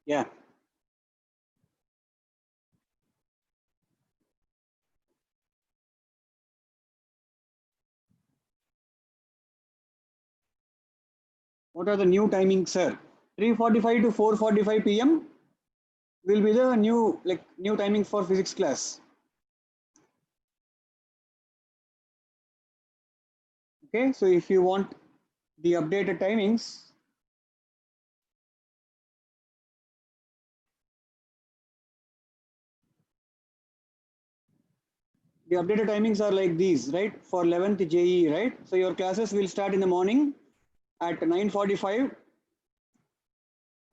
Yeah. What are the new timings, sir? 3:45 to 4:45 p.m. will be the new timings for physics class. Okay, so if you want the updated timings, the updated timings are like these, right? For 11th JE, right? So your classes will start in the morning at 9:45.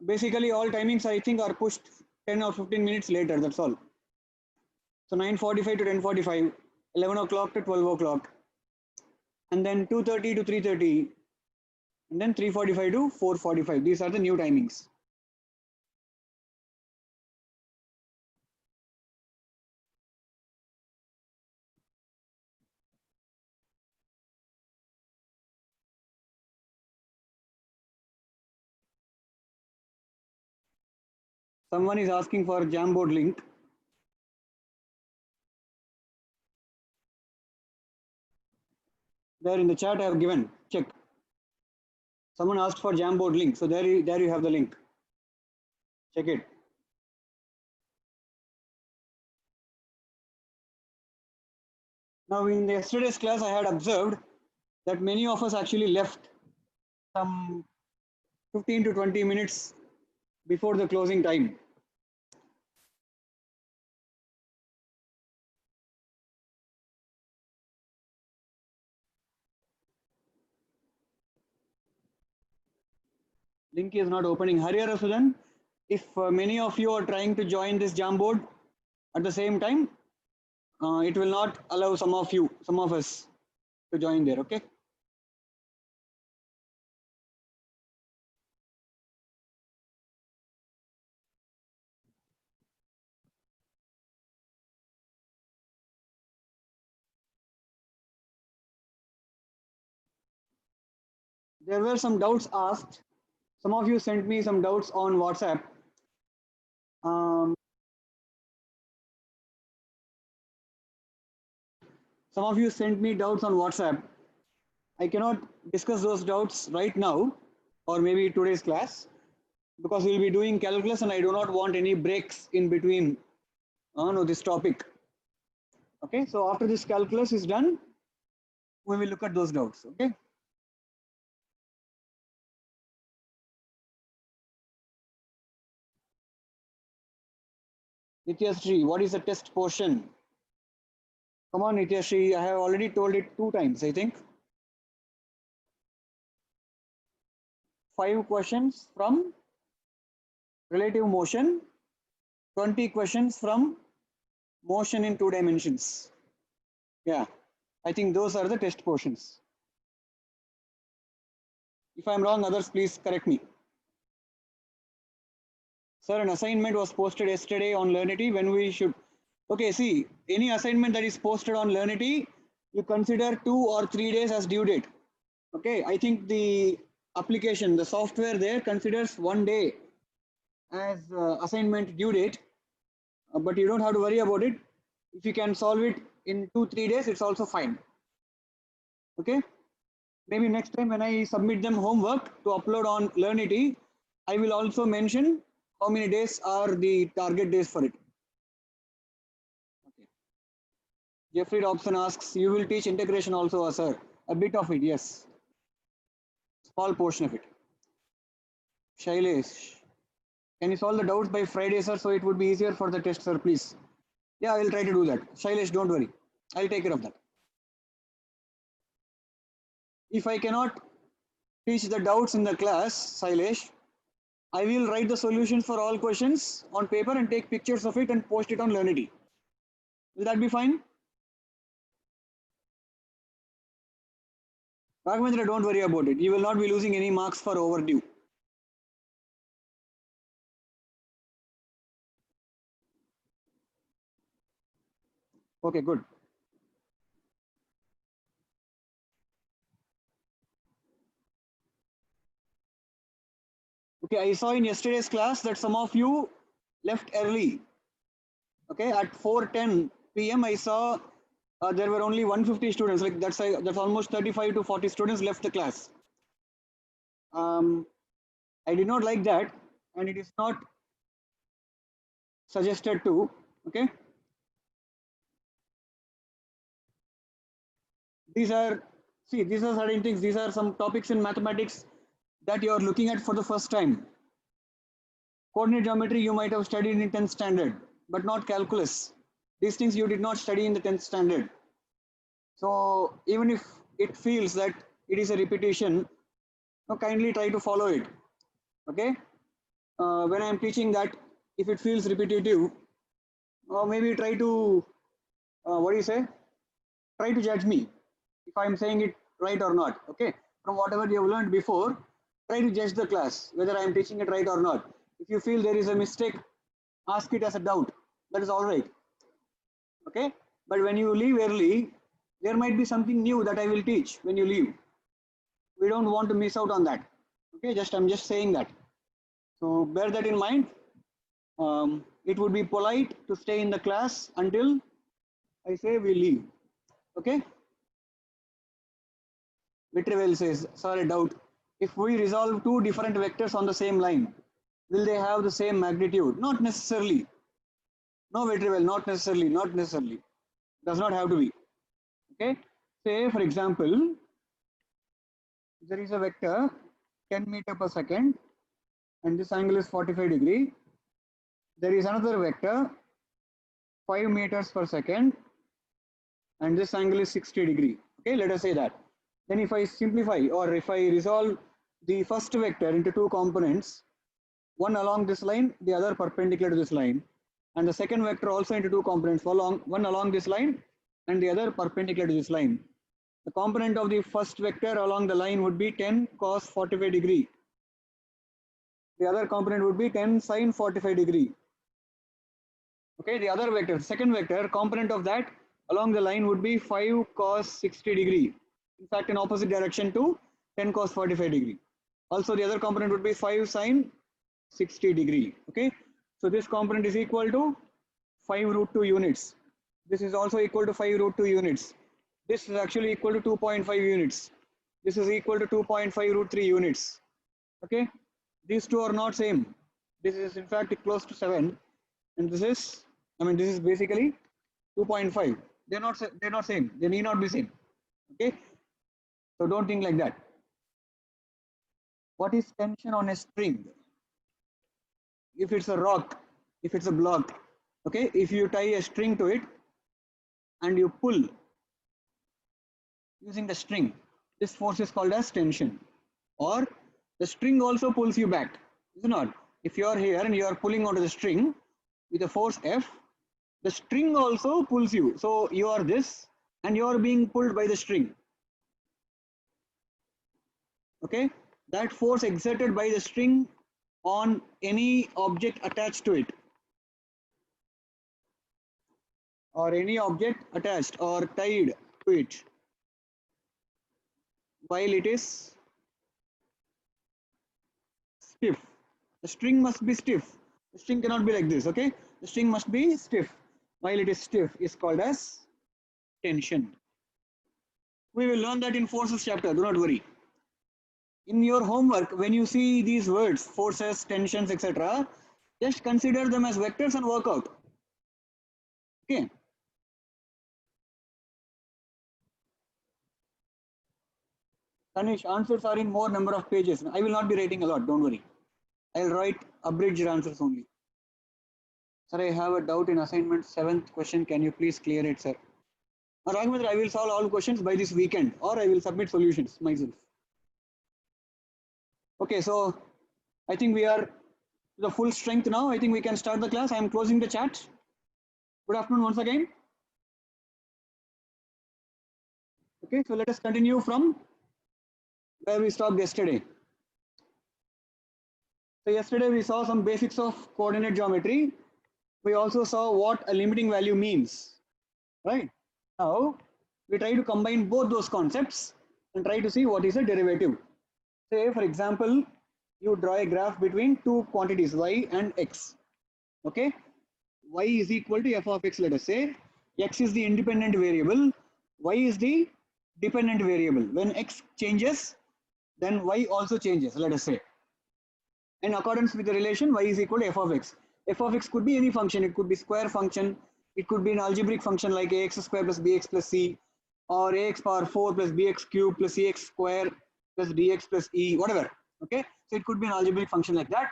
Basically, all timings I think are pushed 10 or 15 minutes later. That's all. So 9:45 to 10:45, 11 o'clock to 12 o'clock, and then 2:30 to 3:30, and then 3:45 to 4:45. These are the new timings. Someone is asking for Jamboard link. There in the chat I have given. Check. Someone asked for Jamboard link. So there you have the link. Check it. Now in yesterday's class, I had observed that many of us actually left some 15 to 20 minutes before the closing time. Link is not opening. Hurry up, Sudan. If many of you are trying to join this Jamboard at the same time, it will not allow some of us to join there. Okay. There were some doubts asked. Some of you sent me some doubts on WhatsApp. Some of you sent me doubts on WhatsApp. I cannot discuss those doubts right now or maybe today's class because we'll be doing calculus and I do not want any breaks in between no, this topic. Okay, so after this calculus is done, we will look at those doubts. Okay. Nityashree, what is the test portion? Come on, Nityashree, I have already told it 2 times, I think. 5 questions from relative motion, 20 questions from motion in 2 dimensions. Yeah, I think those are the test portions. If I'm wrong, others please correct me. Sir, an assignment was posted yesterday on Learnity when we should. Okay, see, any assignment that is posted on Learnity, you consider 2 or 3 days as due date. Okay, I think the application, the software there considers 1 day as assignment due date, but you don't have to worry about it. If you can solve it in 2-3 days, it's also fine. Okay, maybe next time when I submit them homework to upload on Learnity, I will also mention how many days are the target days for it. Okay. Jeffrey Robson asks, you will teach integration also, sir? A bit of it, yes. Small portion of it. Shailesh, can you solve the doubts by Friday, sir, so it would be easier for the test, sir, please? Yeah, I will try to do that. Shailesh, don't worry. I'll take care of that. If I cannot teach the doubts in the class, Shailesh, I will write the solutions for all questions on paper and take pictures of it and post it on Learnity. Will that be fine? Raghavendra, don't worry about it. You will not be losing any marks for overdue. Okay, good. Okay, I saw in yesterday's class that some of you left early. Okay, at 4:10 p.m. I saw there were only 150 students. Like that's almost 35 to 40 students left the class. I did not like that, and it is not suggested to. Okay, these are these are certain things. These are some topics in mathematics that you are looking at for the first time. Coordinate geometry you might have studied in 10th standard, but not calculus. These things you did not study in the 10th standard. So even if it feels that it is a repetition, kindly try to follow it. Okay. When I am teaching that, if it feels repetitive, maybe try to what do you say? Try to judge me if I am saying it right or not. Okay. From whatever you have learned before, try to judge the class whether I am teaching it right or not. If you feel there is a mistake, ask it as a doubt. That is all right. Okay. But when you leave early, there might be something new that I will teach when you leave. We don't want to miss out on that. Okay. I'm just saying that. So bear that in mind. It would be polite to stay in the class until I say we leave. Okay. Vitrivel says, sorry, doubt. If we resolve two different vectors on the same line, will they have the same magnitude? Not necessarily. No, Vitrivel, not necessarily, not necessarily. Does not have to be. Okay. Say, for example, there is a vector 10 meter per second, and this angle is 45 degree. There is another vector 5 meters per second, and this angle is 60 degree. Okay, let us say that. Then if I simplify or if I resolve the first vector into two components, one along this line, the other perpendicular to this line, and the second vector also into two components, one along this line and the other perpendicular to this line. The component of the first vector along the line would be 10 cos 45 degree. The other component would be 10 sin 45 degree. Okay, the other vector, second vector, component of that along the line would be 5 cos 60 degree. In fact, in opposite direction to 10 cos 45 degree. Also, the other component would be 5 sin 60 degree. Okay, so this component is equal to 5 root 2 units. This is also equal to 5 root 2 units. This is actually equal to 2.5 units. This is equal to 2.5 root 3 units. Okay, these two are not same. This is in fact close to 7, and this is, this is basically 2.5. They're not same. They need not be same. Okay, so don't think like that. What is tension on a string? If it's a rock, if it's a block, okay, if you tie a string to it and you pull using the string, this force is called as tension. Or the string also pulls you back, is it not? If you are here and you are pulling onto the string with a force F, the string also pulls you. So you are this and you are being pulled by the string. Okay, that force exerted by the string on any object attached to it, or any object attached or tied to it while it is stiff. The string must be stiff. The string cannot be like this. Okay, the string must be stiff. While it is stiff is called as tension. We will learn that in forces chapter. Do not worry. In your homework, when you see these words, forces, tensions, etc., just consider them as vectors and work out. Okay. Tanish, answers are in more number of pages. I will not be writing a lot, don't worry. I'll write abridged answers only. Sir, I have a doubt in assignment 7th question. Can you please clear it, sir? Raghavendra, I will solve all questions by this weekend, or I will submit solutions myself. Okay, so I think we are to the full strength now. I think we can start the class. I am closing the chat. Good afternoon once again. Okay, so let us continue from where we stopped yesterday. So yesterday we saw some basics of coordinate geometry. We also saw what a limiting value means, right? Now we try to combine both those concepts and try to see what is a derivative. Say, for example, you draw a graph between two quantities y and x. Okay, y is equal to f of x. Let us say x is the independent variable, y is the dependent variable. When x changes, then y also changes. Let us say, in accordance with the relation y is equal to f of x. F of x could be any function. It could be square function. It could be an algebraic function like ax square plus bx plus c, or ax power 4 plus bx cube plus cx square plus dx plus e, whatever. Okay, so it could be an algebraic function like that,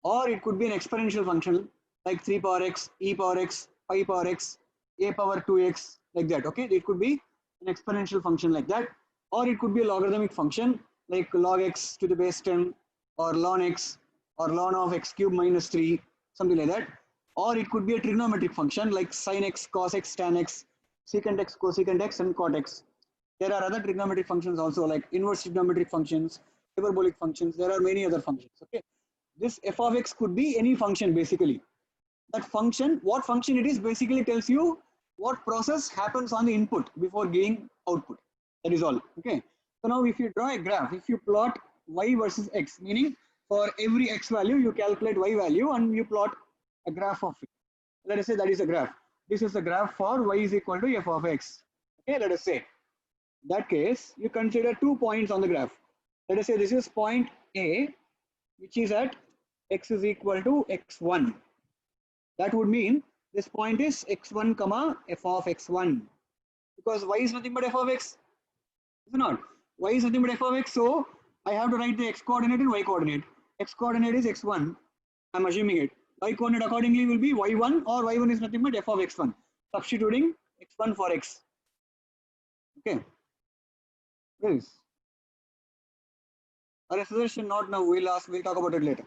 or it could be an exponential function like 3 power x, e power x, 5 power x, a power 2x, like that. Okay, it could be an exponential function like that, or it could be a logarithmic function like log x to the base 10, or ln x, or ln of x cube minus 3, something like that. Or it could be a trigonometric function like sin x, cos x, tan x, secant x, cosecant x, and cot x. There are other trigonometric functions also like inverse trigonometric functions, hyperbolic functions. There are many other functions. Okay, this f of x could be any function basically. That function, what function it is, basically tells you what process happens on the input before giving output. That is all. Okay. So now if you draw a graph, if you plot y versus x, meaning for every x value you calculate y value and you plot a graph of it. Let us say that is a graph. This is the graph for y is equal to f of x. Okay, let us say. That case, you consider 2 points on the graph. Let us say this is point A, which is at x is equal to x1. That would mean this point is x1 comma f of x1, because y is nothing but f of x, is it not? Y is nothing but f of x, so I have to write the x coordinate and y coordinate. X coordinate is x1, I'm assuming it. Y coordinate accordingly will be y1, or y1 is nothing but f of x1, substituting x1 for x. Okay. Yes. Or a suggestion, not now, we'll talk about it later.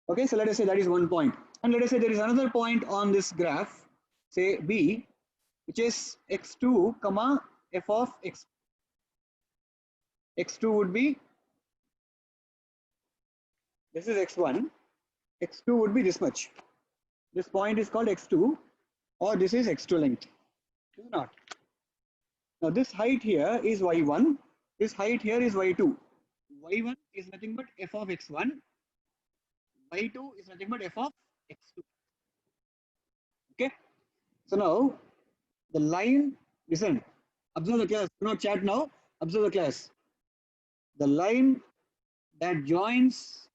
Okay, so let us say that is one point. And let us say there is another point on this graph, say B, which is x2 comma f of x. X2 would be, this is x1, x2 would be this much. This point is called x2, or this is x2 length. Is it not? Now this height here is y1, this height here is y2. Y1 is nothing but f of x1, y2 is nothing but f of x2. Okay, so now the line, listen, observe the class, do not chat now, observe the class. The line that joins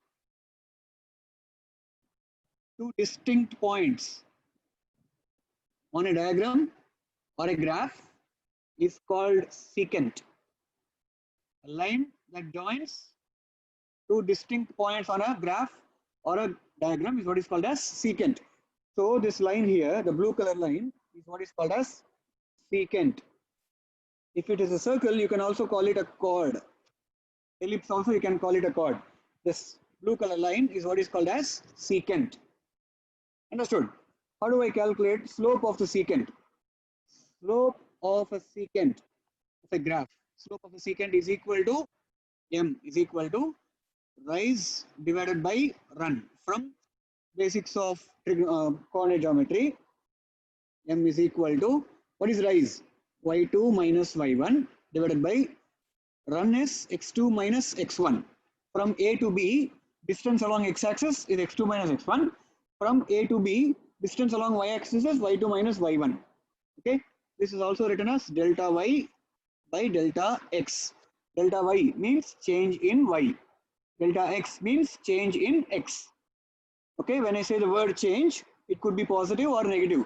two distinct points on a diagram or a graph is called secant. A line that joins two distinct points on a graph or a diagram is what is called as secant. So this line here, the blue color line, is what is called as secant. If it is a circle, you can also call it a chord. Ellipse also you can call it a chord. This blue color line is what is called as secant. Understood? How do I calculate slope of the secant? Slope of a secant of a graph. Slope of a secant is equal to m is equal to rise divided by run. From basics of coordinate geometry, m is equal to, what is rise? y2 minus y1 divided by run is x2 minus x1. From A to B, distance along x-axis is x2 minus x1. From A to B, distance along y-axis is y2 minus y1. Okay, this is also written as delta y by delta x. Delta y means change in y. Delta x means change in x. Okay, when I say the word change, it could be positive or negative.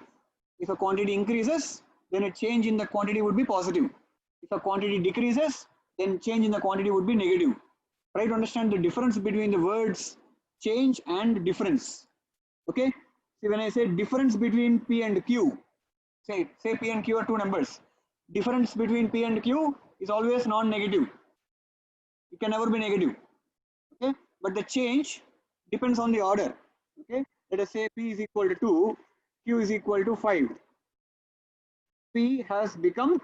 If a quantity increases, then a change in the quantity would be positive. If a quantity decreases, then change in the quantity would be negative. Try to understand the difference between the words change and difference. Okay, see, when I say difference between P and Q, say P and Q are two numbers. Difference between P and Q is always non-negative. It can never be negative. Okay, but the change depends on the order. Okay, let us say P is equal to 2, Q is equal to 5. P has become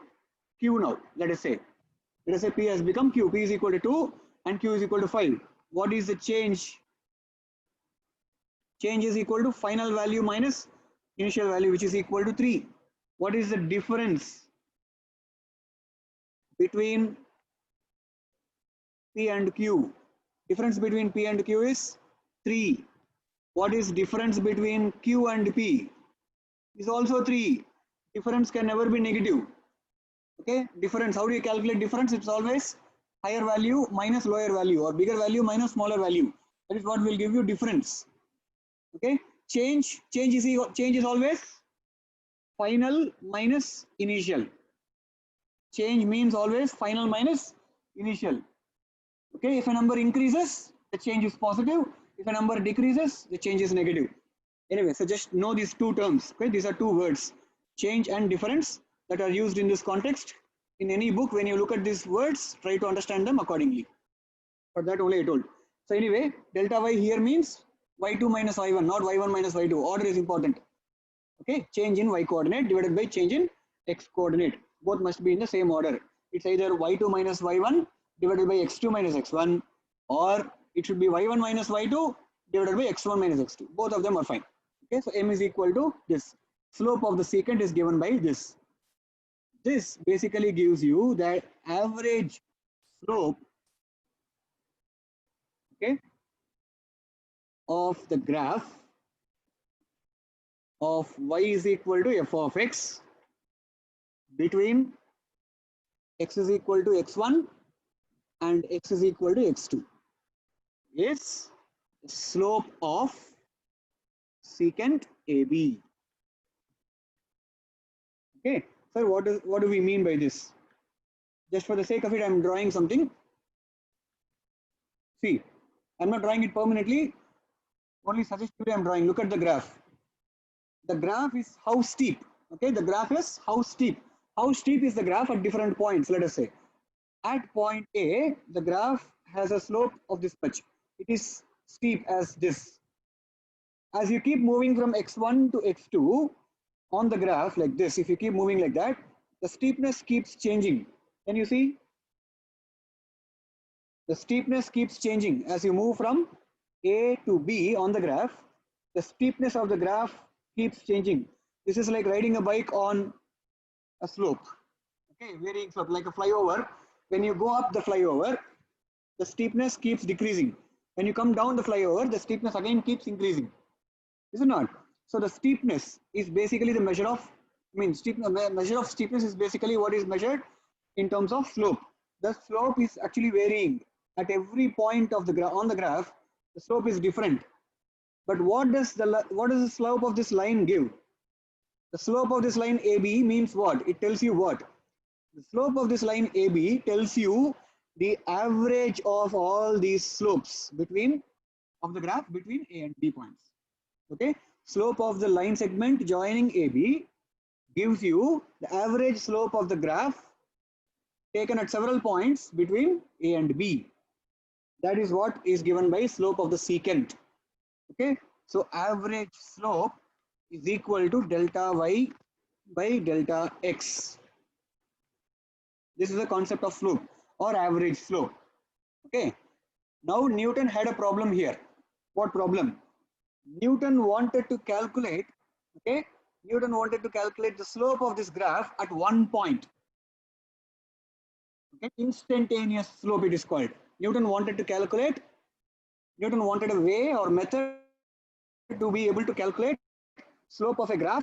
Q now. Let us say P has become Q. P is equal to 2 and Q is equal to 5. What is the change? Change is equal to final value minus initial value, which is equal to 3. What is the difference between P and Q? Difference between P and Q is 3. What is difference between Q and P? Is also 3. Difference can never be negative. Okay, difference. How do you calculate difference? It's always higher value minus lower value, or bigger value minus smaller value. That is what will give you difference. Okay, change is always final minus initial. Change means always final minus initial. Okay, if a number increases, the change is positive. If a number decreases, the change is negative. Anyway, so just know these two terms. Okay, these are two words, change and difference, that are used in this context. In any book, when you look at these words, try to understand them accordingly. For that only I told. So anyway, delta y here means y2 minus y1, not y1 minus y2. Order is important. Okay, change in y coordinate divided by change in x coordinate. Both must be in the same order. It's either y2 minus y1 divided by x2 minus x1, or it should be y1 minus y2 divided by x1 minus x2. Both of them are fine. Okay, so m is equal to this. Slope of the secant is given by this. This basically gives you the average slope, okay, of the graph of y is equal to f of x between x is equal to x1 and x is equal to x2 is the slope of secant AB. Okay, sir, what do we mean by this? Just for the sake of it, I'm drawing something. See, I'm not drawing it permanently, only suggestively I'm drawing. Look at the graph. The graph is how steep. Okay, the graph is how steep. How steep is the graph at different points, let us say. At point A, the graph has a slope of this much. It is steep as this. As you keep moving from x1 to x2 on the graph like this, if you keep moving like that, the steepness keeps changing. Can you see? The steepness keeps changing as you move from A to B on the graph. The steepness of the graph keeps changing. This is like riding a bike on a slope. Okay, varying slope, like a flyover. When you go up the flyover, the steepness keeps decreasing. When you come down the flyover, the steepness again keeps increasing. Is it not? So the steepness is basically the measure of, measure of steepness is basically what is measured in terms of slope. The slope is actually varying at every point of the graph. On the graph, the slope is different. But what does the slope of this line give? The slope of this line AB means what? It tells you what? The slope of this line AB tells you the average of all these slopes of the graph between A and B points. Okay, slope of the line segment joining AB gives you the average slope of the graph taken at several points between A and B. That is what is given by slope of the secant. Okay, so average slope is equal to delta y by delta x. This is the concept of slope or average slope. Okay, now Newton had a problem here. What problem? Newton wanted to calculate, okay, Newton wanted to calculate the slope of this graph at one point. Okay, instantaneous slope it is called. Newton wanted a way or method to be able to calculate slope of a graph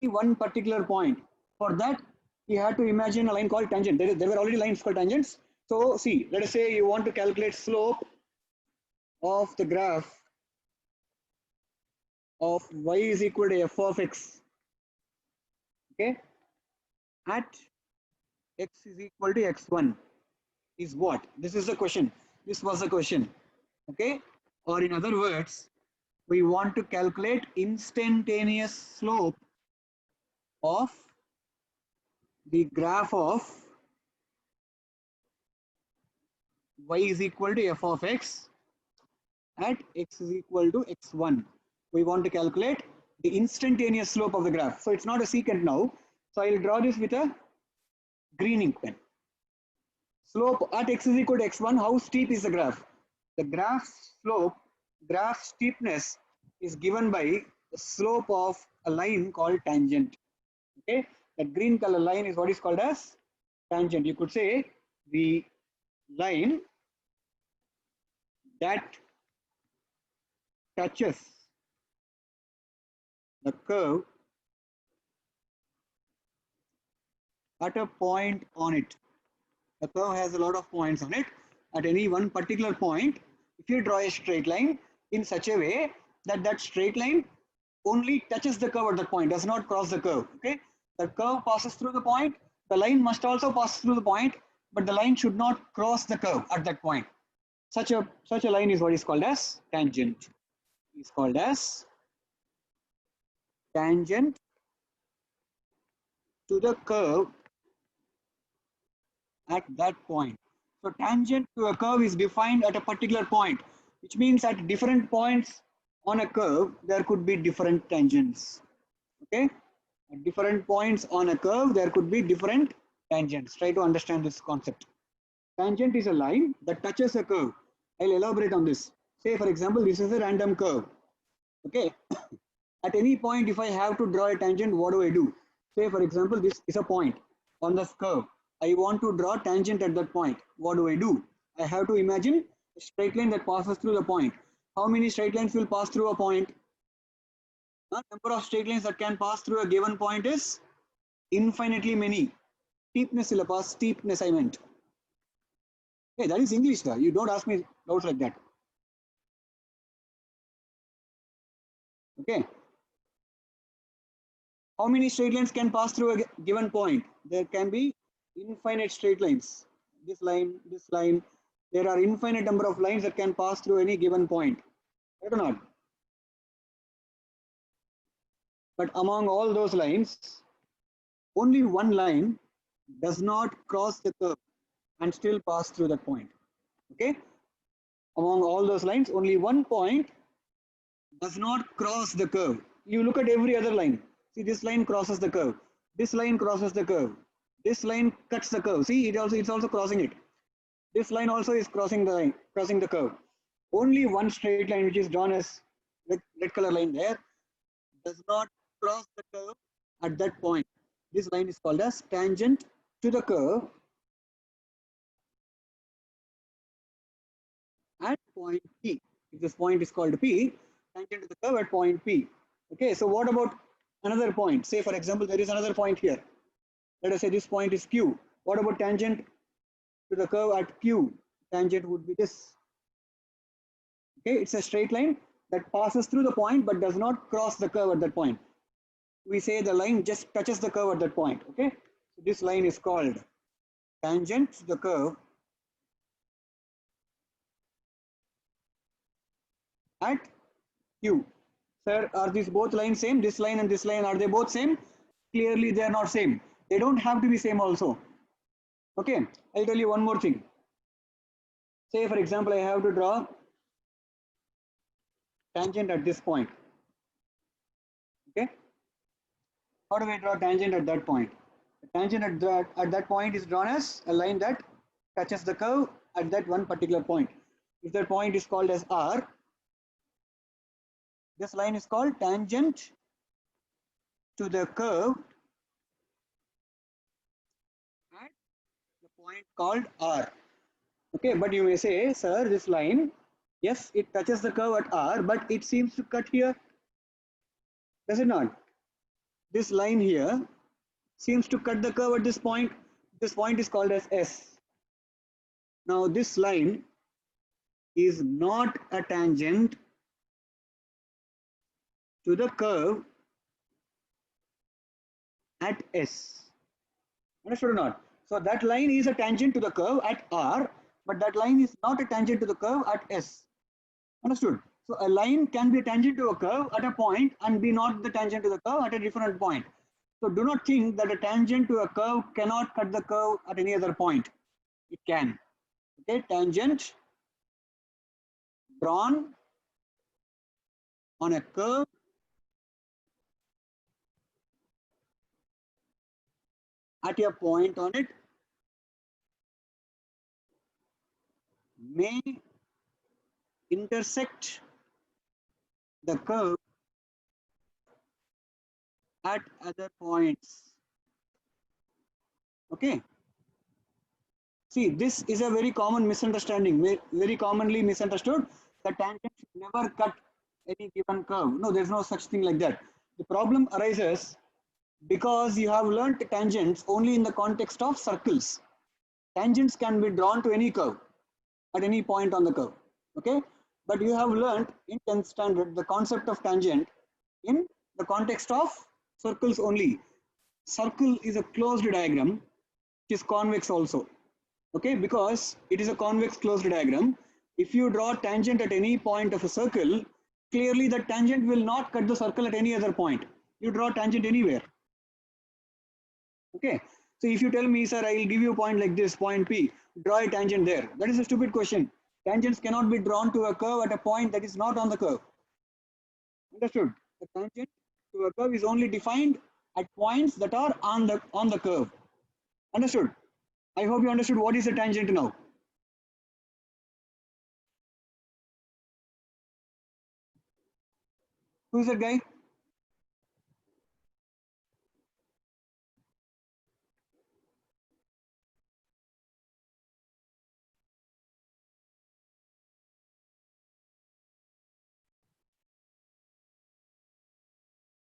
at one particular point. For that, he had to imagine a line called tangent. There were already lines called tangents. So see, let us say you want to calculate slope of the graph of y is equal to f of x, okay, at x is equal to x1 is what? This is the question. This was the question. Okay, or in other words, we want to calculate instantaneous slope of the graph of y is equal to f of x at x is equal to x1. We want to calculate the instantaneous slope of the graph. So it's not a secant now. So I will draw this with a green ink pen. Slope at x is equal to x1, how steep is the graph? The graph steepness is given by the slope of a line called tangent. Okay, that green color line is what is called as tangent. You could say the line that touches the curve at a point on it. The curve has a lot of points on it. At any one particular point, if you draw a straight line in such a way that that straight line only touches the curve at that point, does not cross the curve. Okay, the curve passes through the point. The line must also pass through the point, but the line should not cross the curve at that point. Such a line is what is called as tangent. Is called as tangent to the curve at that point. So tangent to a curve is defined at a particular point, which means at different points on a curve, there could be different tangents. Okay, at different points on a curve, there could be different tangents. Try to understand this concept. Tangent is a line that touches a curve. I'll elaborate on this. Say, for example, this is a random curve. Okay, at any point, if I have to draw a tangent, what do I do? Say, for example, this is a point on the curve. I want to draw tangent at that point. What do I do? I have to imagine a straight line that passes through the point. How many straight lines will pass through a point? The number of straight lines that can pass through a given point is infinitely many. Steepness will pass, steepness I meant. Hey, that is English, though. You don't ask me doubts like that. Okay. How many straight lines can pass through a given point? There can be infinite straight lines. This line, this line. There are infinite number of lines that can pass through any given point. Right or not? But among all those lines, only one line does not cross the curve and still pass through that point. Okay? Among all those lines, only one point does not cross the curve. You look at every other line. See, this line crosses the curve. This line crosses the curve. This line cuts the curve. See, it's also crossing it. This line also is crossing the line, crossing the curve. Only one straight line, which is drawn as red color line there, does not cross the curve at that point. This line is called as tangent to the curve at point P. If this point is called P, tangent to the curve at point P. Okay, so what about another point? Say, for example, there is another point here. Let us say this point is Q. What about tangent to the curve at Q? Tangent would be this. Okay, it's a straight line that passes through the point but does not cross the curve at that point. We say the line just touches the curve at that point. Okay, so this line is called tangent to the curve at Q. Sir, are these both lines same? This line and this line, are they both same? Clearly they are not same. They don't have to be same also. Okay, I'll tell you one more thing. Say, for example, I have to draw tangent at this point. Okay, how do I draw tangent at that point? The tangent at that point is drawn as a line that touches the curve at that one particular point. If that point is called as R, this line is called tangent to the curve at the point called R. Okay, but you may say, sir, this line, yes, it touches the curve at R, but it seems to cut here. Does it not? This line here seems to cut the curve at this point. This point is called as S. Now, this line is not a tangent to the curve at S. Understood or not? So that line is a tangent to the curve at R, but that line is not a tangent to the curve at S. Understood? So a line can be a tangent to a curve at a point and be not the tangent to the curve at a different point. So do not think that a tangent to a curve cannot cut the curve at any other point. It can. Okay, tangent drawn on a curve at a point on it may intersect the curve at other points. Okay. See, this is a very common misunderstanding, very commonly misunderstood. The tangent should never cut any given curve. No, there's no such thing like that. The problem arises because you have learnt tangents only in the context of circles. Tangents can be drawn to any curve at any point on the curve. Okay, but you have learnt in 10th standard the concept of tangent in the context of circles only. Circle is a closed diagram, which is convex also. Okay, because it is a convex closed diagram. If you draw tangent at any point of a circle, clearly the tangent will not cut the circle at any other point. You draw tangent anywhere. Okay, so if you tell me, sir, I will give you a point like this, point P, draw a tangent there. That is a stupid question. Tangents cannot be drawn to a curve at a point that is not on the curve. Understood? The tangent to a curve is only defined at points that are on the curve. Understood? I hope you understood what is a tangent now. Who is that guy?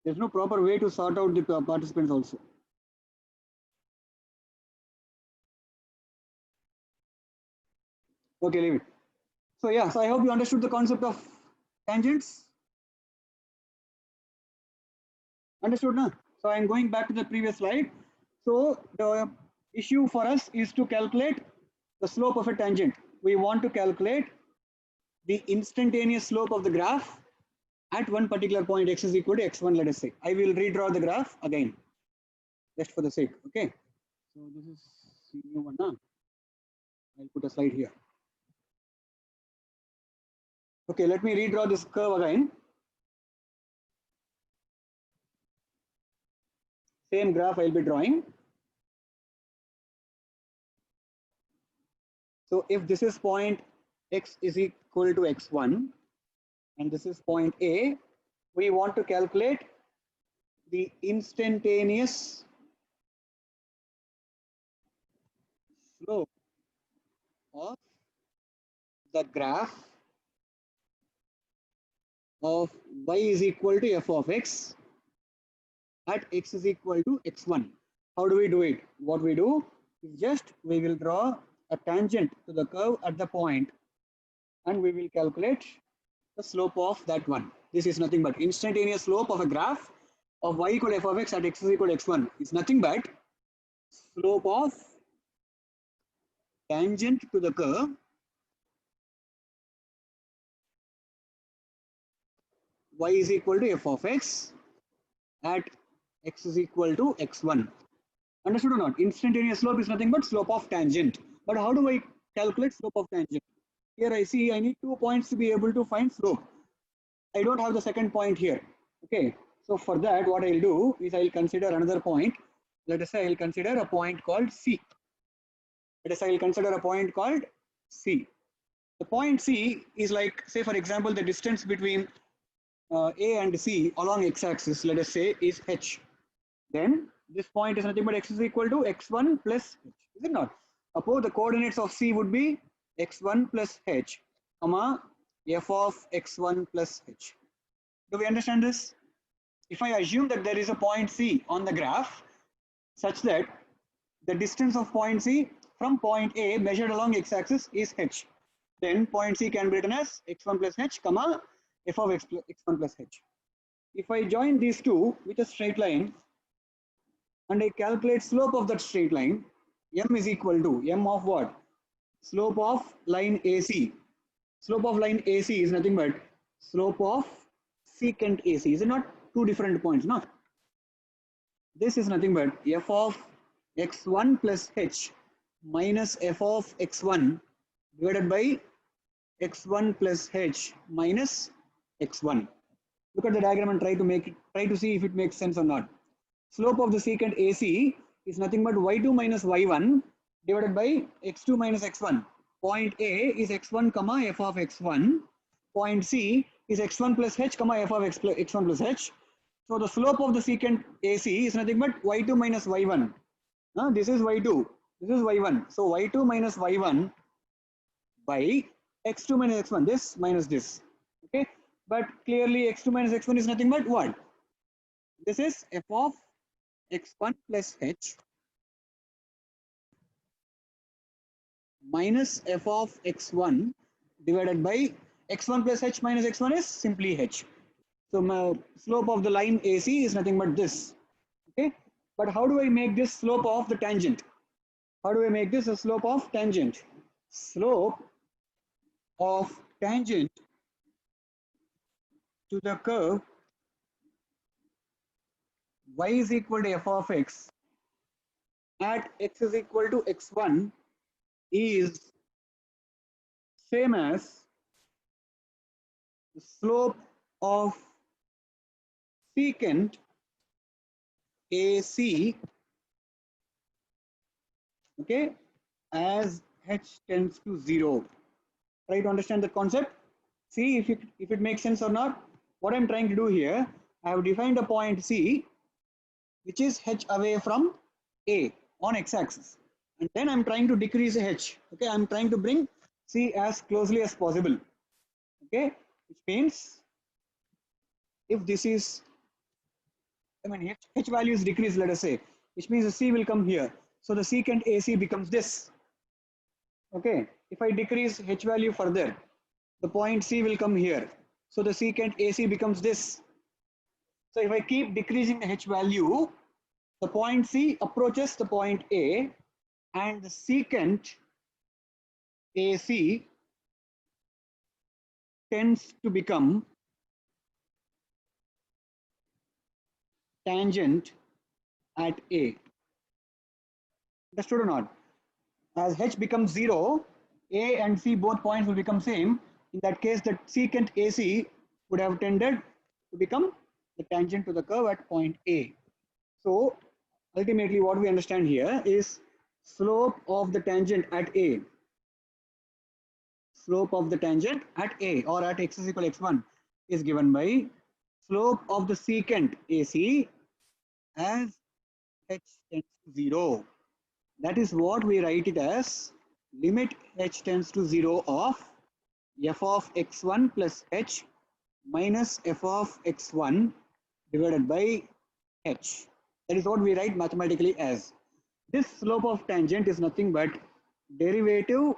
There's no proper way to sort out the participants also. Okay, leave it. So yeah, so I hope you understood the concept of tangents. Understood, na? So I'm going back to the previous slide. So the issue for us is to calculate the slope of a tangent. We want to calculate the instantaneous slope of the graph at one particular point x is equal to x1, let us say. I will redraw the graph again, just for the sake, okay? So this is C1, huh? I'll put a slide here. Okay, let me redraw this curve again. Same graph I'll be drawing. So if this is point x is equal to x1 and this is point A, we want to calculate the instantaneous slope of the graph of y is equal to f of x at x is equal to x1. How do we do it? What we do is just we will draw a tangent to the curve at the point and we will calculate the slope of that one. This is nothing but instantaneous slope of a graph of y equal to f of x at x is equal to x1 is nothing but slope of tangent to the curve y is equal to f of x at x is equal to x1. Understood or not? Instantaneous slope is nothing but slope of tangent. But how do I calculate slope of tangent? Here I see I need 2 points to be able to find slope. I don't have the second point here. Okay, so for that what I'll do is I'll consider another point. Let us say I'll consider a point called C. Let us say I'll consider a point called C. The point C is like, say for example, the distance between A and C along x-axis, let us say, is h. Then this point is nothing but x is equal to x1 plus h, is it not? Suppose the coordinates of C would be x1 plus h, comma f of x1 plus h. Do we understand this? If I assume that there is a point C on the graph such that the distance of point C from point A measured along x-axis is h, then point C can be written as x1 plus h, comma f of x1 plus h. If I join these two with a straight line and I calculate slope of that straight line, m is equal to m of what? Slope of line AC. Slope of line AC is nothing but slope of secant AC. Is it not two different points? No. This is nothing but f of x1 plus h minus f of x1 divided by x1 plus h minus x1. Look at the diagram and try to see if it makes sense or not. Slope of the secant AC is nothing but y2 minus y1 divided by x2 minus x1. Point A is x1 comma f of x1. Point C is x1 plus h comma f of x1 plus h. So the slope of the secant AC is nothing but y2 minus y1. This is y2. This is y1. So y2 minus y1 by x2 minus x1. This minus this. Okay. But clearly x2 minus x1 is nothing but what? This is f of x1 plus h minus f of x1 divided by x1 plus h minus x1 is simply h. So my slope of the line AC is nothing but this. Okay. But how do I make this slope of the tangent? How do I make this a slope of tangent? Slope of tangent to the curve y is equal to f of x at x is equal to x1 is same as the slope of secant AC, okay, as h tends to 0. Try to understand the concept. See if it makes sense or not. What I'm trying to do here, I have defined a point C which is h away from A on x-axis, and then I'm trying to decrease h. Okay, I'm trying to bring C as closely as possible. Okay, which means if this is, I mean, h value is decreased, let us say, which means the C will come here. So the secant AC becomes this. Okay, if I decrease h value further, the point C will come here. So the secant AC becomes this. So if I keep decreasing the h value, the point C approaches the point A, and the secant AC tends to become tangent at A. Understood or not? As h becomes 0, A and C both points will become same. In that case, the secant AC would have tended to become the tangent to the curve at point A. So ultimately what we understand here is slope of the tangent at A. Slope of the tangent at A or at x is equal to x1 is given by slope of the secant AC as h tends to 0. That is what we write it as limit h tends to 0 of f of x1 plus h minus f of x1 divided by h. That is what we write mathematically as. This slope of tangent is nothing but derivative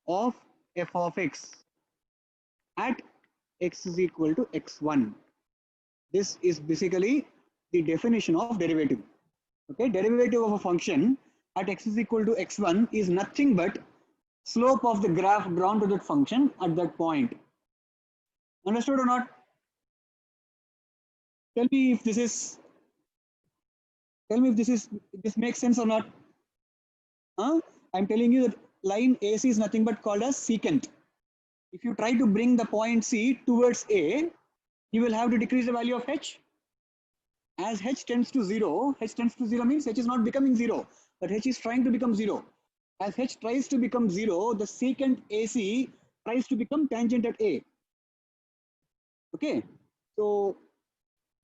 of f of x at x is equal to x1. This is basically the definition of derivative. Okay, derivative of a function at x is equal to x1 is nothing but slope of the graph drawn to that function at that point. Understood or not? Tell me if this makes sense or not. I'm telling you that line AC is nothing but called as secant. If you try to bring the point C towards A, you will have to decrease the value of h. As h tends to 0, h tends to 0 means h is not becoming 0, but h is trying to become 0. As h tries to become 0, the secant AC tries to become tangent at A. Okay, so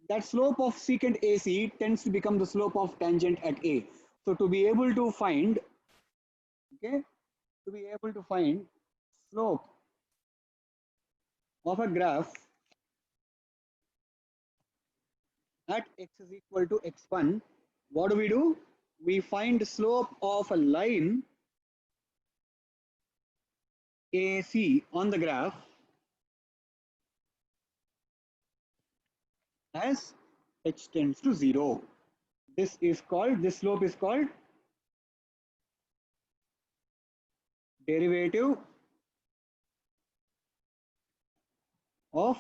that slope of secant AC tends to become the slope of tangent at A. So to be able to find, okay, to be able to find slope of a graph at x is equal to x1, what do? We find the slope of a line AC on the graph as h tends to 0. This slope is called derivative of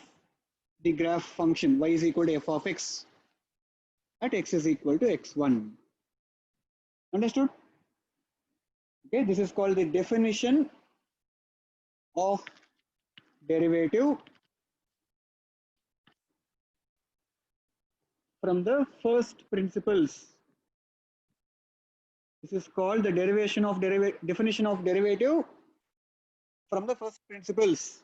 the graph function y is equal to f of x at x is equal to x1. Understood? Okay, this is called the definition of derivative from the first principles. This is called the definition of derivative from the first principles.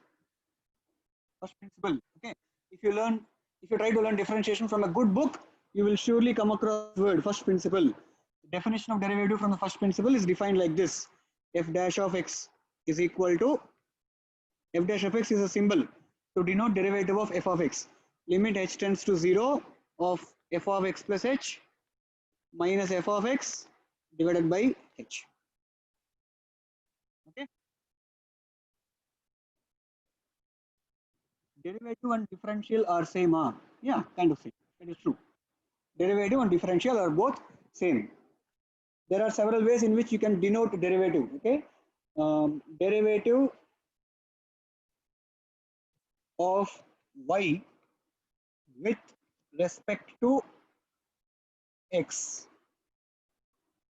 First principle. Okay. If you try to learn differentiation from a good book, you will surely come across the word first principle. Definition of derivative from the first principle is defined like this. F dash of x is equal to, f dash of x is a symbol to denote derivative of f of x. Limit h tends to 0 of f of x plus h minus f of x divided by h. Okay. Derivative and differential are same. Yeah, kind of same. That is true. Derivative and differential are both same. There are several ways in which you can denote derivative. Okay. Derivative of y with respect to x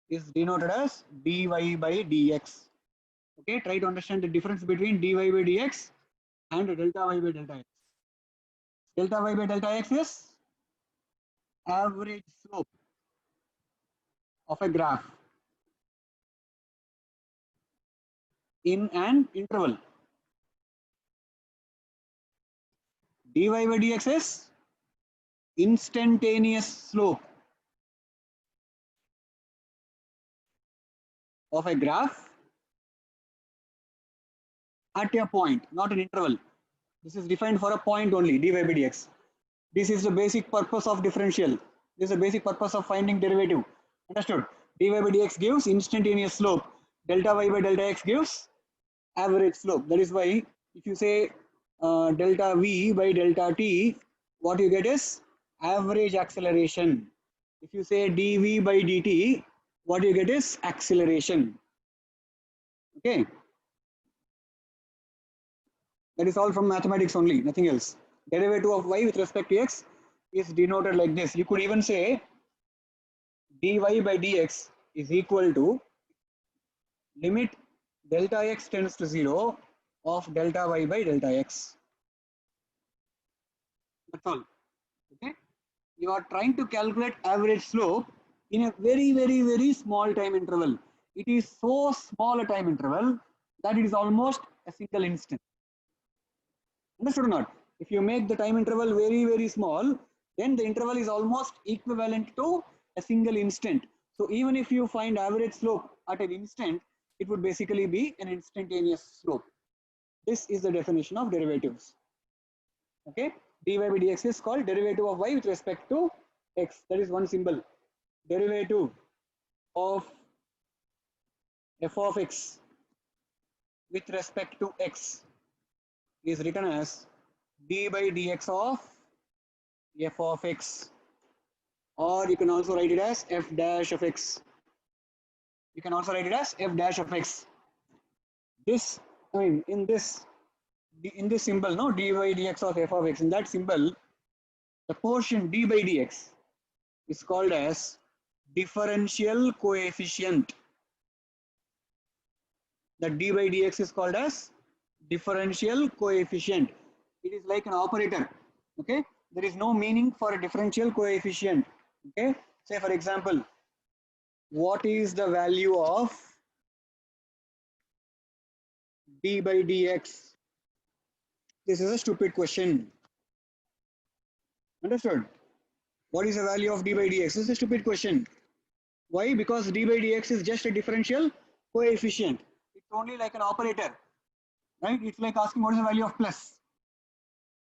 is denoted as dy by dx. Okay, try to understand the difference between dy by dx and delta y by delta x. Delta y by delta x is average slope of a graph in an interval. Dy by dx is instantaneous slope of a graph at a point, not an interval. This is defined for a point only, dy by dx. This is the basic purpose of differential. This is the basic purpose of finding derivative. Understood? Dy by dx gives instantaneous slope. Delta y by delta x gives average slope. That is why if you say delta v by delta t, what you get is average acceleration. If you say dv by dt, what you get is acceleration. Okay. That is all from mathematics only, nothing else. Derivative of y with respect to x is denoted like this. You could even say dy by dx is equal to limit delta x tends to 0 of delta y by delta x. That's all. Okay. You are trying to calculate average slope in a very small time interval. It is so small a time interval that it is almost a single instant. Understood or not? If you make the time interval very small, then the interval is almost equivalent to a single instant. So even if you find average slope at an instant, it would basically be an instantaneous slope. This is the definition of derivatives. Okay, dy by dx is called derivative of y with respect to x. That is one symbol. Derivative of f of x with respect to x is written as d by dx of f of x, or you can also write it as f dash of x. You can also write it as f dash of x. This, I mean, in this symbol, no, d by dx of f of x, in that symbol, the portion d by dx is called as differential coefficient. The d by dx is called as differential coefficient. It is like an operator. Okay, there is no meaning for a differential coefficient. Okay, say for example, what is the value of d by dx? This is a stupid question. Understood? What is the value of d by dx? This is a stupid question. Why? Because d by dx is just a differential coefficient. It's only like an operator, right? It's like asking what is the value of plus.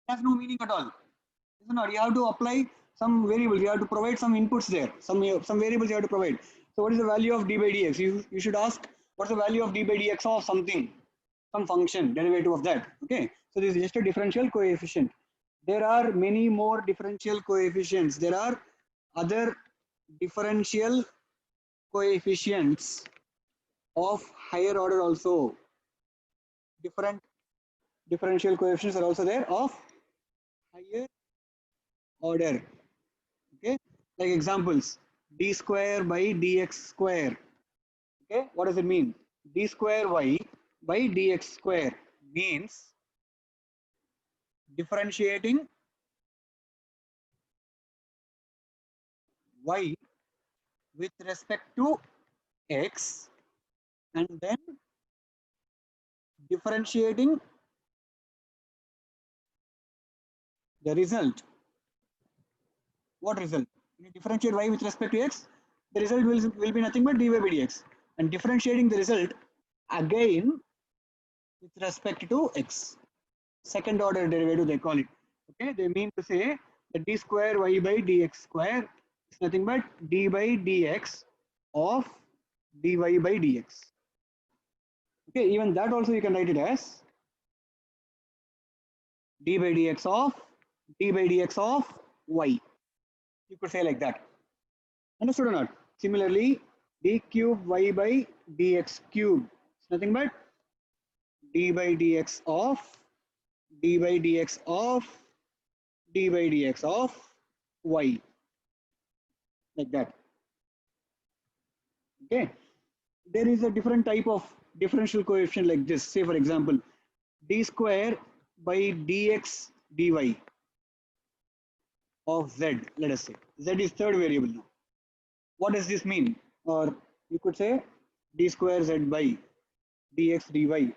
It has no meaning at all. Isn't it? You have to apply some variables. You have to provide some inputs there. Some variables you have to provide. So what is the value of d by dx? You should ask what's the value of d by dx of something, some function, derivative of that. Okay. So this is just a differential coefficient. There are many more differential coefficients. There are other differential coefficients of higher order also. Different differential coefficients are also there of higher order. Okay, like examples, d square by dx square. Okay, what does it mean? D square y by dx square means differentiating y with respect to x and then differentiating the result. What result? You differentiate y with respect to x, the result will be nothing but dy by dx. And differentiating the result again with respect to x. Second order derivative they call it. Okay, they mean to say that d square y by dx square is nothing but d by dx of dy by dx. Okay, even that also you can write it as d by dx of y. You could say like that. Understood or not? Similarly, d cube y by dx cube is nothing but d by dx of d by dx of d by dx of y, like that. Okay, there is a different type of differential coefficient like this. Say for example, d square by dx dy of z. Let us say z is third variable now. What does this mean? Or you could say d square z by dx dy.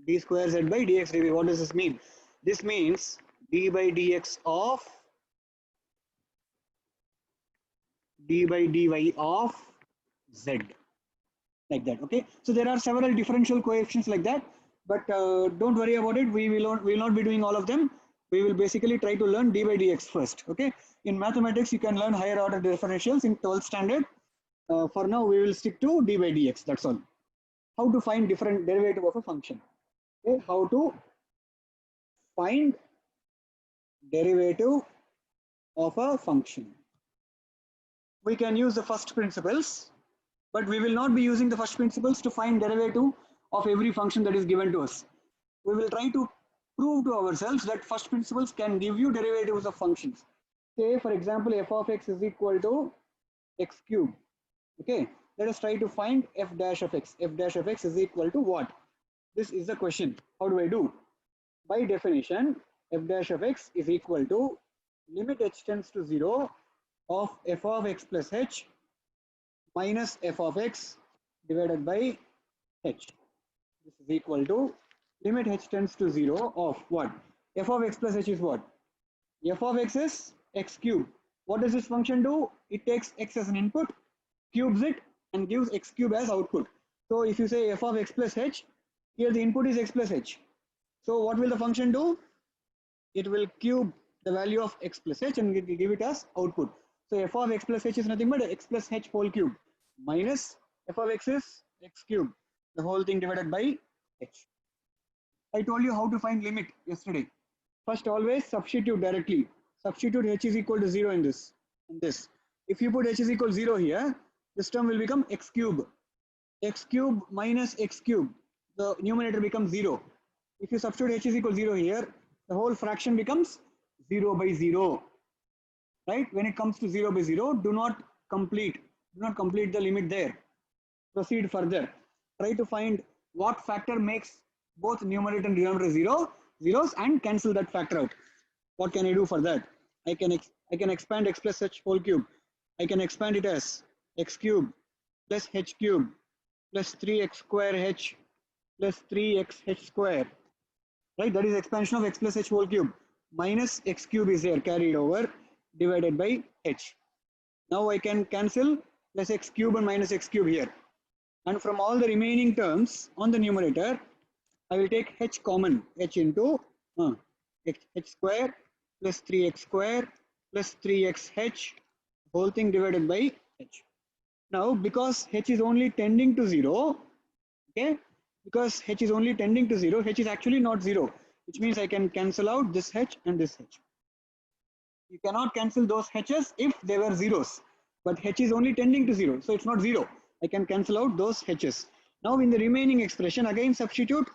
D square z by dx dy. What does this mean? This means d by dx of d by dy of z, like that. Okay, so there are several differential coefficients like that, but don't worry about it. We will not be doing all of them. We will basically try to learn d by dx first. Okay, in mathematics you can learn higher order differentials in 12th standard. For now we will stick to d by dx. That's all. How to find different derivative of a function. Okay, how to find derivative of a function. We can use the first principles, but we will not be using the first principles to find derivative of every function that is given to us. We will try to prove to ourselves that first principles can give you derivatives of functions. Say for example, f of x is equal to x cube. Okay, let us try to find f dash of x. F dash of x is equal to what? This is the question. How do I do? By definition, f dash of x is equal to limit h tends to 0 of f of x plus h minus f of x divided by h. This is equal to limit h tends to 0 of what? F of x plus h is what? F of x is x cube. What does this function do? It takes x as an input, cubes it, and gives x cube as output. So if you say f of x plus h, here the input is x plus h. So what will the function do? It will cube the value of x plus h and give it as output. So f of x plus h is nothing but x plus h whole cube minus f of x is x cube, the whole thing divided by h. I told you how to find limit yesterday. First, always substitute directly. Substitute h is equal to 0 in this. If you put h is equal to 0 here, this term will become x cube. X cube minus x cube. The numerator becomes 0. If you substitute h is equal to 0 here, the whole fraction becomes 0 by 0. Right? When it comes to 0 by 0, do not complete the limit there. Proceed further. Try to find what factor makes both numerator and denominator zeros and cancel that factor out. What can I do for that? I can expand x plus h whole cube. I can expand it as x cube plus h cube plus 3x square h plus 3x h square. Right? That is expansion of x plus h whole cube minus x cube is there carried over divided by h. Now I can cancel plus x cube and minus x cube here. And from all the remaining terms on the numerator, I will take h common, h into h square plus 3x square plus 3xh, whole thing divided by h. Now because h is only tending to 0, okay, because h is only tending to 0, h is actually not 0, which means I can cancel out this h and this h. You cannot cancel those h's if they were zeros, but h is only tending to 0, so it's not 0. I can cancel out those h's. Now in the remaining expression, again substitute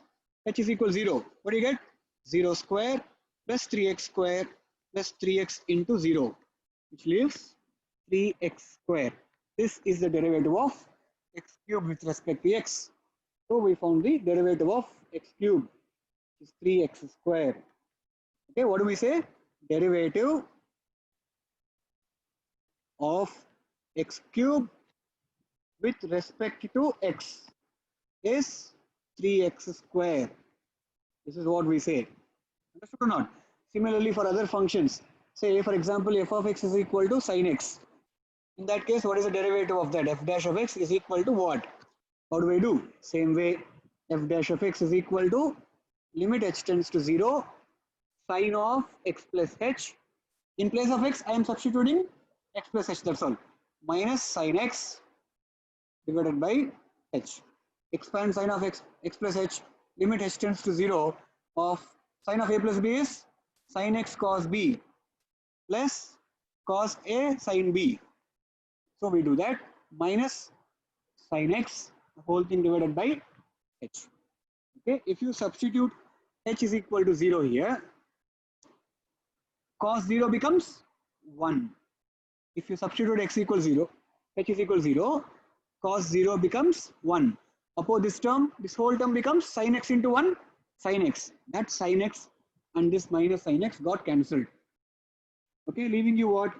h is equal to 0. What do you get? 0 square plus 3x square plus 3x into 0, which leaves 3x square. This is the derivative of x cube with respect to x. So we found the derivative of x cube, which is 3x square. Okay, what do we say? Derivative of x cube with respect to x is 3x square. This is what we say. Understood or not? Similarly, for other functions, say for example, f of x is equal to sin x. In that case, what is the derivative of that? F dash of x is equal to what? How do I do? Same way, f dash of x is equal to limit h tends to 0, sine of x plus h. In place of x, I am substituting x plus h, that's all. Minus sine x divided by h. Expand sine of x plus h, limit h tends to 0 of sine of a plus b is sine x cos b plus cos a sine b. So we do that minus sine x, the whole thing divided by h. Okay, if you substitute h is equal to 0 here, cos 0 becomes 1. If you substitute x equals 0, h is equal to 0, cos 0 becomes 1. Oppose this term, this whole term becomes sin x into 1, sin x. That sin x and this minus sin x got cancelled. Okay, leaving you what?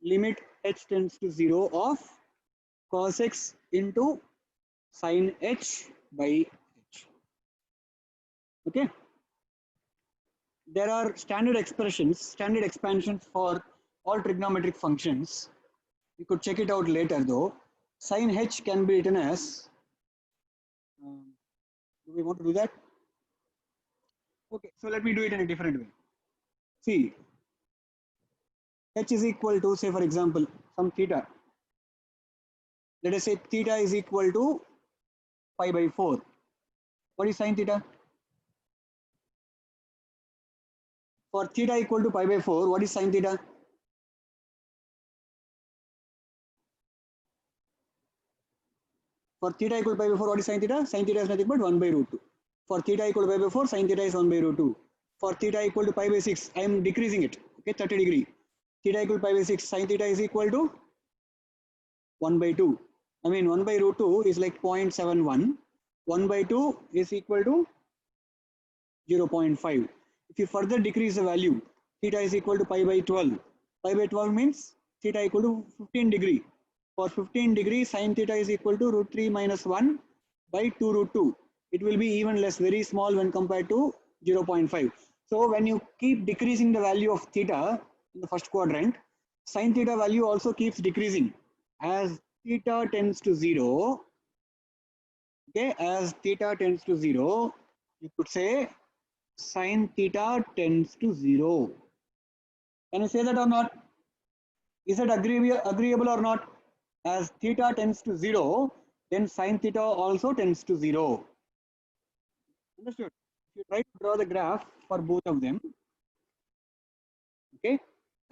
Limit h tends to 0 of cos x into sin h by h. Okay. There are standard expressions, standard expansions for all trigonometric functions. You could check it out later though. Sin h can be written as, do we want to do that? Okay, so let me do it in a different way. See, h is equal to, say for example, some theta. Let us say theta is equal to pi by 4. What is sin theta? For theta equal to pi by 4, what is sin theta? For theta equal to pi by 4, what is sin theta? Sin theta is nothing but 1 by root 2. For theta equal to pi by 4, sin theta is 1 by root 2. For theta equal to pi by 6, I am decreasing it. Okay, 30 degree. Theta equal to pi by 6, sin theta is equal to 1 by 2. I mean 1 by root 2 is like 0.71. 1 by 2 is equal to 0.5. If you further decrease the value, theta is equal to pi by 12. Pi by 12 means theta equal to 15 degree. For 15 degree, sin theta is equal to root 3 minus 1 by 2 root 2. It will be even less, very small when compared to 0.5. So when you keep decreasing the value of theta in the first quadrant, sin theta value also keeps decreasing. As theta tends to 0, okay, as theta tends to 0, you could say sin theta tends to 0. Can you say that or not? Is it agreeable or not? As theta tends to 0, then sin theta also tends to 0. Understood? If you try to draw the graph for both of them, okay,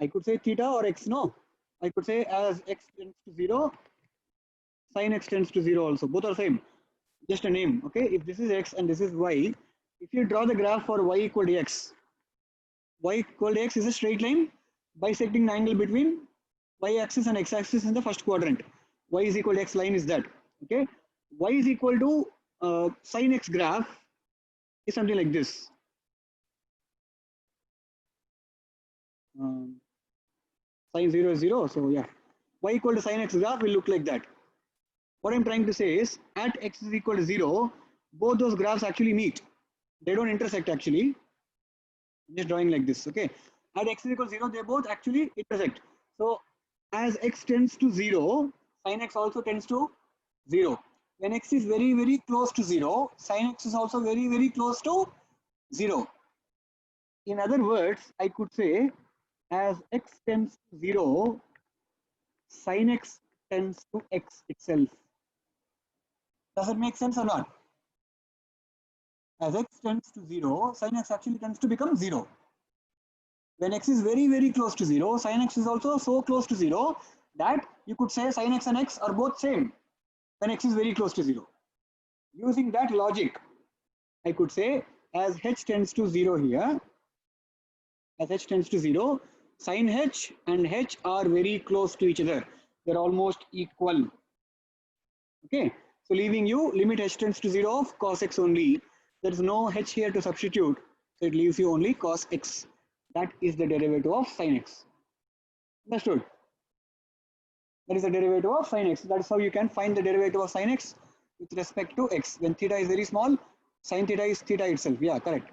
I could say theta or x, no. I could say as x tends to 0, sin x tends to 0 also. Both are same. Just a name, okay? If this is x and this is y, if you draw the graph for y equal to x, y equal to x is a straight line bisecting the angle between y-axis and x-axis in the first quadrant. Y is equal to x line is that, okay? Y is equal to sin x graph is something like this. Sin 0 is 0, so yeah. Y equal to sin x graph will look like that. What I'm trying to say is, at x is equal to 0, both those graphs actually meet. They don't intersect actually. I'm just drawing like this, okay? At x is equal to 0, they both actually intersect. So as x tends to 0, sin x also tends to 0. When x is very, very close to 0, sin x is also very, very close to 0. In other words, I could say as x tends to 0, sin x tends to x itself. Does it make sense or not? As x tends to 0, sin x actually tends to become 0. When x is very, very close to 0, sin x is also so close to 0 that you could say sin x and x are both same when x is very close to 0. Using that logic, I could say as h tends to 0 here, as h tends to 0, sin h and h are very close to each other. They're almost equal. Okay, so leaving you limit h tends to 0 of cos x only. There is no h here to substitute, so it leaves you only cos x. That is the derivative of sin x. Understood? That is the derivative of sin x. That is how you can find the derivative of sin x with respect to x. When theta is very small, sin theta is theta itself. Yeah, correct.